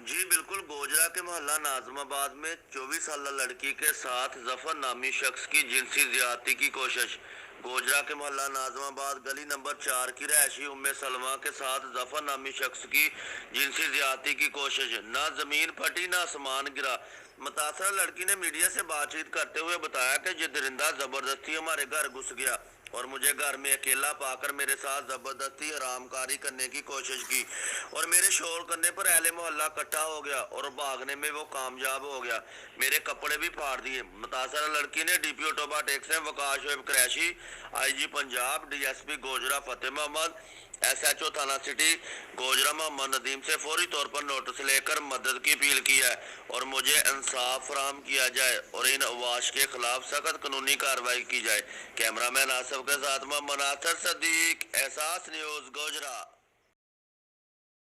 جی بالکل، گوجرا کے محلہ ناظم آباد میں 24 سالہ لڑکی کے ساتھ ظفر نامی شخص کی جنسی زیادتی کی کوشش۔ گوجرا کے محلہ ناظم آباد گلی نمبر 4 کی رہائشی ام سلمہ کے ساتھ ظفر نامی شخص کی جنسی زیادتی کی کوشش۔ نہ زمین پھٹی نہ آسمان گرا۔ متاثرہ لڑکی نے میڈیا سے بات چیت کرتے ہوئے بتایا کہ یہ درندہ زبردستی ہمارے گھر گھس گیا اور مجھے گھر میں اکیلا پا کر میرے ساتھ زبردستی حرام کاری کرنے کی کوشش کی اور میرے شور کرنے پر اہل محلہ اکٹھا ہو گیا اور بھاگنے میں وہ کامیاب ہو گیا، میرے کپڑے بھی پھاڑ دیے۔ متاثرہ لڑکی نے D P O Toba Tek میں Waqar Shoaib Qureshi, I G Punjab, D S P Gojra Fateh Muhammad, S H O تھانہ سٹی گوجرا محمد ندیم سے فوری طور پر نوٹس لے کر مدد کی اپیل کی ہے اور مجھے انصاف فراہم کیا جائے اور ان اواش کے خلاف سخت قانونی کارروائی کی جائے۔ کیمرہ مین آصف کے ساتھ محمد ناصر صدیق، احساس نیوز، گوجرا۔